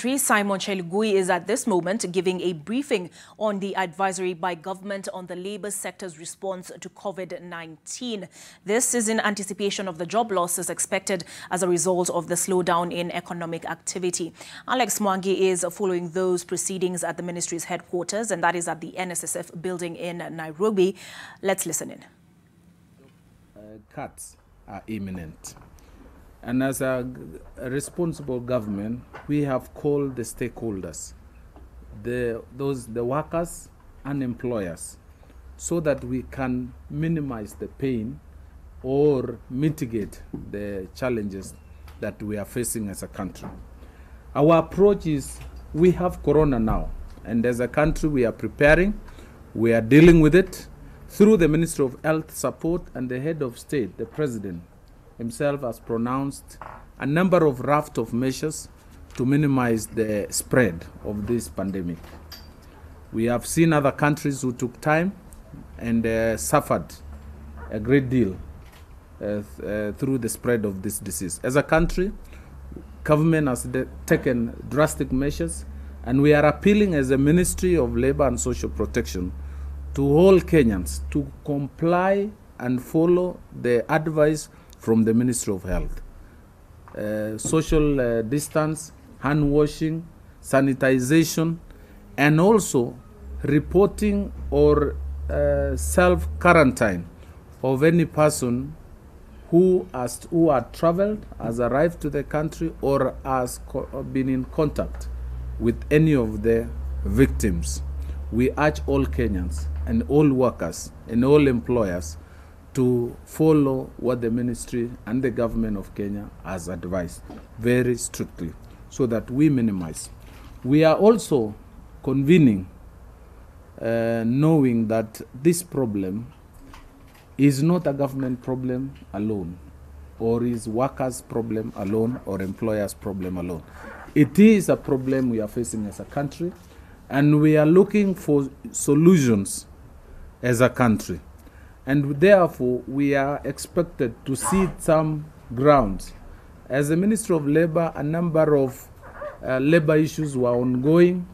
Secretary Simon Chelugui is at this moment giving a briefing on the advisory by government on the labour sector's response to COVID-19. This is in anticipation of the job losses expected as a result of the slowdown in economic activity. Alex Mwangi is following those proceedings at the ministry's headquarters, and that is at the NSSF building in Nairobi. Let's listen in. Cuts are imminent. And as a responsible government, we have called the stakeholders, the workers and employers, so that we can minimize the pain or mitigate the challenges that we are facing as a country. Our approach is, we have Corona now, and as a country we are preparing, we are dealing with it through the Ministry of Health support, and the head of state, the President himself, has pronounced a number of raft of measures to minimize the spread of this pandemic. We have seen other countries who took time and suffered a great deal through the spread of this disease. As a country, government has taken drastic measures, and we are appealing as a Ministry of Labour and Social Protection to all Kenyans to comply and follow the advice from the Ministry of Health. Social distance, hand washing, sanitization, and also reporting or self-quarantine of any person who had traveled, has arrived to the country, or has been in contact with any of the victims. We urge all Kenyans and all workers and all employers to follow what the ministry and the government of Kenya has advised very strictly, so that we minimize. We are also convening, knowing that this problem is not a government problem alone, or is workers' problem alone, or employers' problem alone. It is a problem we are facing as a country, and we are looking for solutions as a country. And therefore, we are expected to see some grounds. As the Ministry of Labour, a number of labour issues were ongoing,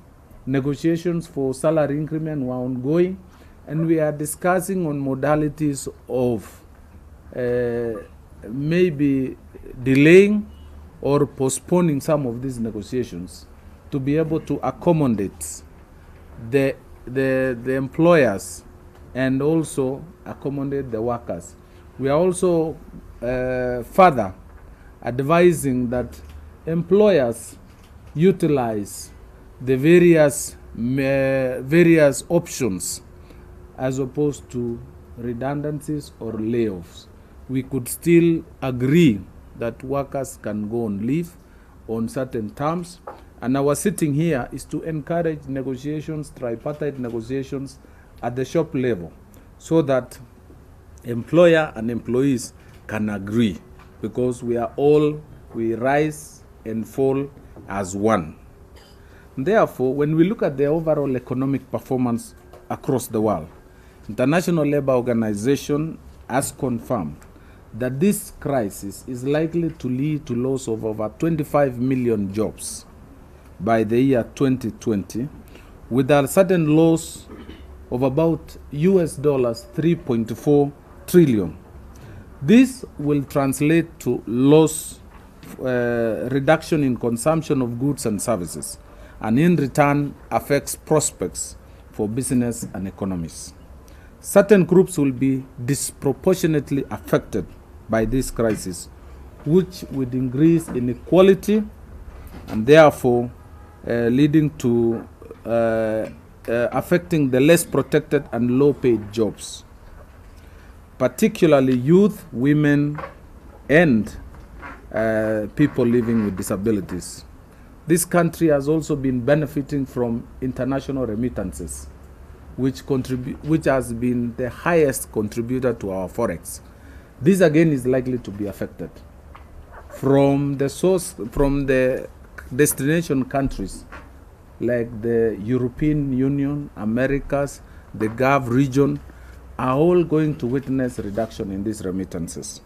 negotiations for salary increment were ongoing, and we are discussing on modalities of maybe delaying or postponing some of these negotiations to be able to accommodate the employers and also accommodate the workers. We are also further advising that employers utilize the various options as opposed to redundancies or layoffs. We could still agree that workers can go on leave on certain terms, and our sitting here is to encourage negotiations, tripartite negotiations at the shop level, so that employer and employees can agree, because we rise and fall as one. Therefore, when we look at the overall economic performance across the world, International Labour Organization has confirmed that this crisis is likely to lead to loss of over 25 million jobs by the year 2020, with a sudden loss of about US dollars 3.4 trillion. This will translate to reduction in consumption of goods and services, and in return affects prospects for business and economies. Certain groups will be disproportionately affected by this crisis, which would increase inequality and therefore leading to affecting the less protected and low-paid jobs, particularly youth, women, and people living with disabilities. This country has also been benefiting from international remittances, which has been the highest contributor to our forex. This again is likely to be affected from the destination countries like the European Union, Americas, the Gulf region, are all going to witness reduction in these remittances.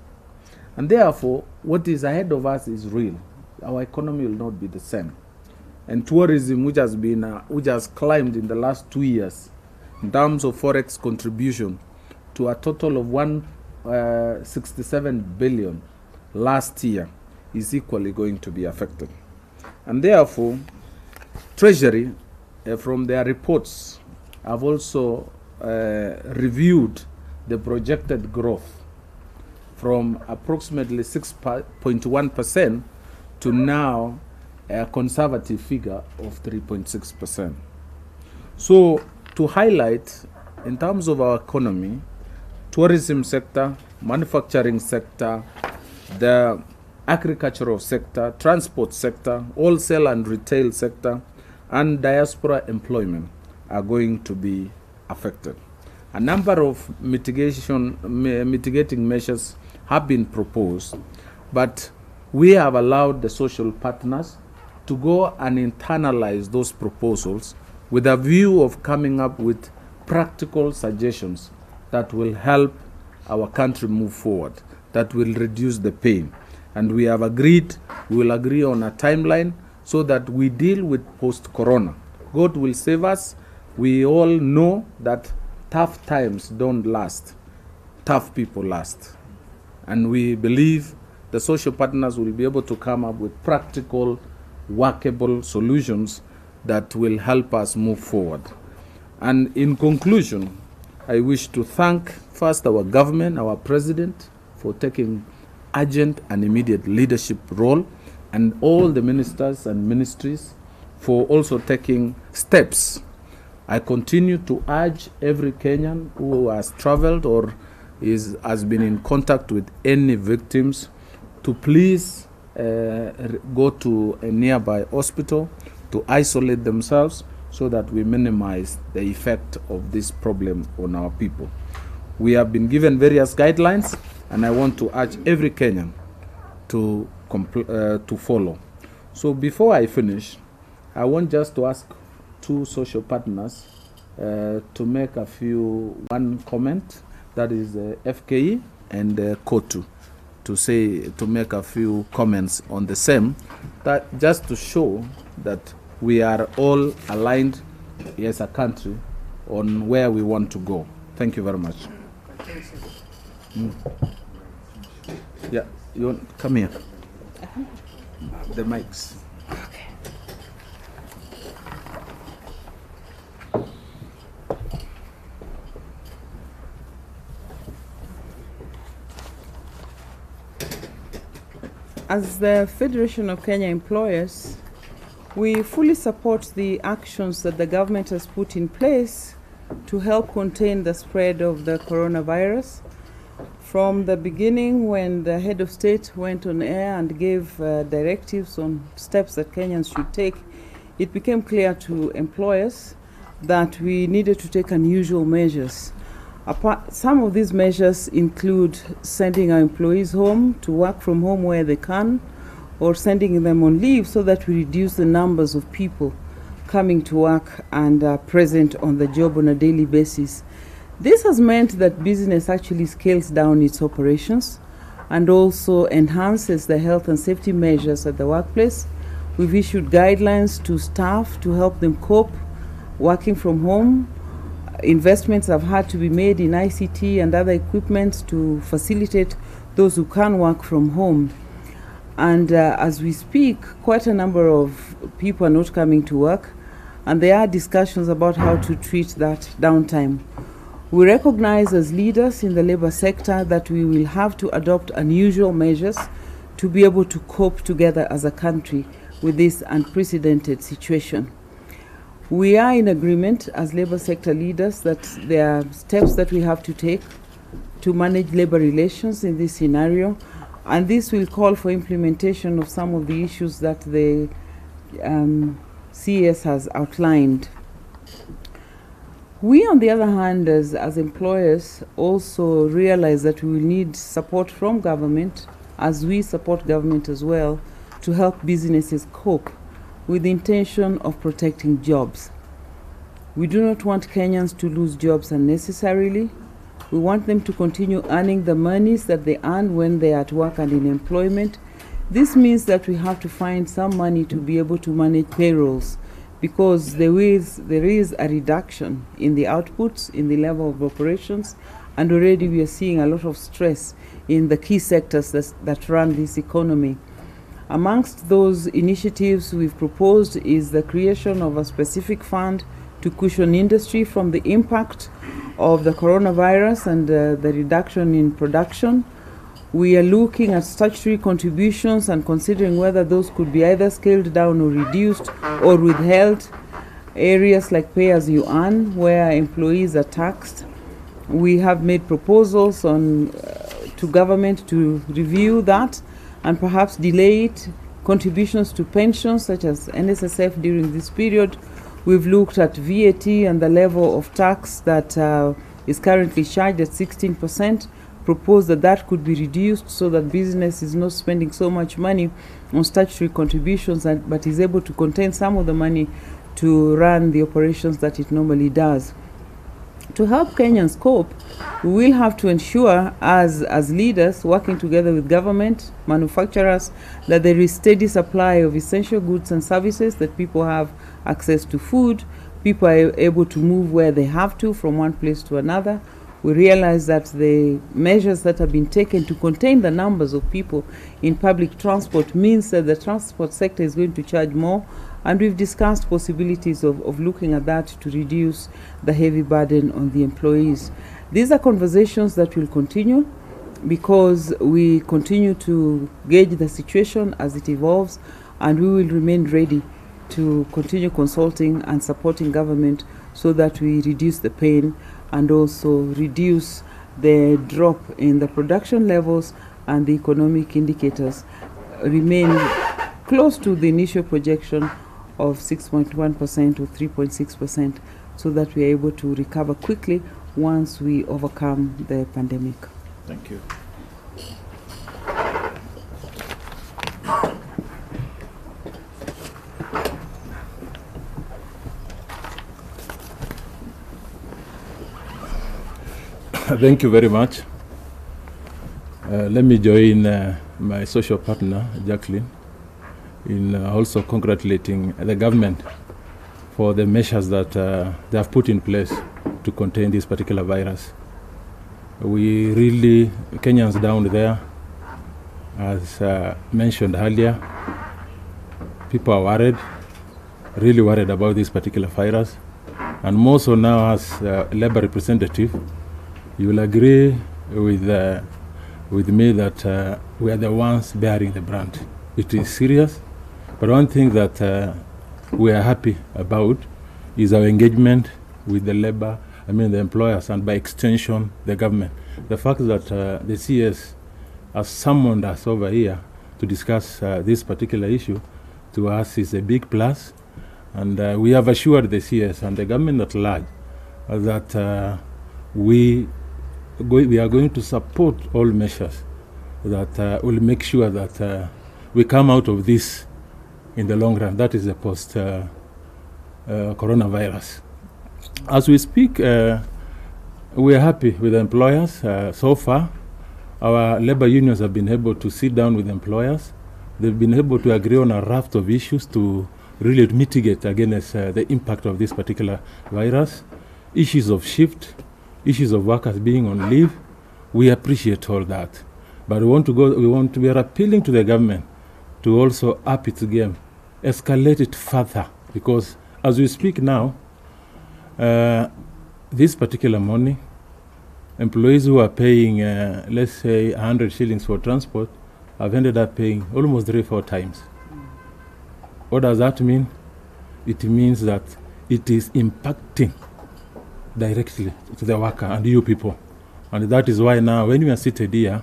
And therefore, what is ahead of us is real. Our economy will not be the same. and tourism, which has climbed in the last 2 years in terms of forex contribution to a total of 167 billion last year, is equally going to be affected. And therefore, Treasury, from their reports, have also reviewed the projected growth from approximately 6.1% to now a conservative figure of 3.6%. So, to highlight, in terms of our economy, tourism sector, manufacturing sector, the agricultural sector, transport sector, wholesale and retail sector, and diaspora employment are going to be affected. A number of mitigating measures have been proposed, but we have allowed the social partners to go and internalize those proposals with a view of coming up with practical suggestions that will help our country move forward, that will reduce the pain. And we have agreed, we will agree on a timeline so that we deal with post-corona. God will save us. We all know that tough times don't last. Tough people last. And we believe the social partners will be able to come up with practical, workable solutions that will help us move forward. And in conclusion, I wish to thank first our government, our president, for taking urgent and immediate leadership role, and all the ministers and ministries for also taking steps. I continue to urge every Kenyan who has traveled or has been in contact with any victims to please go to a nearby hospital to isolate themselves so that we minimize the effect of this problem on our people. We have been given various guidelines, and I want to urge every Kenyan to follow. So before I finish, I want just to ask two social partners to make one comment, that is FKE and KOTU, to make a few comments on the same, that just to show that we are all aligned as a country on where we want to go. Thank you very much. Yeah, you come here. The mics. Okay. As the Federation of Kenya Employers, we fully support the actions that the government has put in place to help contain the spread of the coronavirus. From the beginning, when the head of state went on air and gave directives on steps that Kenyans should take, it became clear to employers that we needed to take unusual measures. Some of these measures include sending our employees home to work from home where they can, or sending them on leave so that we reduce the numbers of people coming to work and present on the job on a daily basis. This has meant that business actually scales down its operations and also enhances the health and safety measures at the workplace. We've issued guidelines to staff to help them cope working from home. Investments have had to be made in ICT and other equipment to facilitate those who can work from home. And as we speak, quite a number of people are not coming to work, and there are discussions about how to treat that downtime. We recognize as leaders in the labor sector that we will have to adopt unusual measures to be able to cope together as a country with this unprecedented situation. We are in agreement as labor sector leaders that there are steps that we have to take to manage labor relations in this scenario, and this will call for implementation of some of the issues that the CES has outlined. We, on the other hand, as employers, also realize that we will need support from government, as we support government as well, to help businesses cope with the intention of protecting jobs. We do not want Kenyans to lose jobs unnecessarily. We want them to continue earning the monies that they earn when they are at work and in employment. This means that we have to find some money to be able to manage payrolls, because there is a reduction in the outputs, in the level of operations, and already we are seeing a lot of stress in the key sectors that run this economy. Amongst those initiatives we've proposed is the creation of a specific fund to cushion industry from the impact of the coronavirus and the reduction in production. We are looking at statutory contributions and considering whether those could be either scaled down or reduced or withheld. Areas like pay as you earn, where employees are taxed. We have made proposals to government to review that and perhaps delay it. Contributions to pensions such as NSSF during this period. We've looked at VAT and the level of tax that is currently charged at 16%. Proposed that could be reduced so that business is not spending so much money on statutory contributions, but is able to contain some of the money to run the operations that it normally does. To help Kenyans cope, we will have to ensure as leaders working together with government, manufacturers, that there is steady supply of essential goods and services, that people have access to food, people are able to move where they have to from one place to another. We realize that the measures that have been taken to contain the numbers of people in public transport means that the transport sector is going to charge more, and we've discussed possibilities of looking at that to reduce the heavy burden on the employees. These are conversations that will continue because we continue to gauge the situation as it evolves, and we will remain ready to continue consulting and supporting government so that we reduce the pain and also reduce the drop in the production levels, and the economic indicators remain close to the initial projection of 6.1% or 3.6%, so that we are able to recover quickly once we overcome the pandemic. Thank you. Thank you very much. Let me join my social partner, Jacqueline, in also congratulating the government for the measures that they have put in place to contain this particular virus. We really, Kenyans down there, as mentioned earlier, people are worried, really worried about this particular virus. And more so now as labor representative, you will agree with me that we are the ones bearing the brunt. It is serious, but one thing that we are happy about is our engagement with the the employers, and by extension, the government. The fact that the CS has summoned us over here to discuss this particular issue, to us is a big plus, and we have assured the CS and the government at large that we are going to support all measures that will make sure that we come out of this in the long run. That is the post-coronavirus. As we speak, we are happy with the employers. So far, our labor unions have been able to sit down with employers. They've been able to agree on a raft of issues to really mitigate against the impact of this particular virus. Issues of shift, issues of workers being on leave. We appreciate all that. But we are appealing to the government to also up its game, escalate it further, because as we speak now, this particular morning, employees who are paying, let's say, 100 shillings for transport have ended up paying almost 3-4 times. What does that mean? It means that it is impacting directly to the worker and you people. And that is why now, when we are seated here,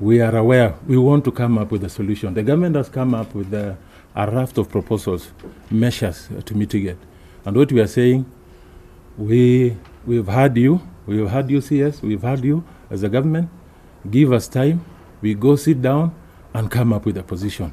we are aware we want to come up with a solution. The government has come up with a raft of proposals, measures to mitigate. And what we are saying, we've heard you, CS, we've heard you as a government. Give us time, we go sit down and come up with a position.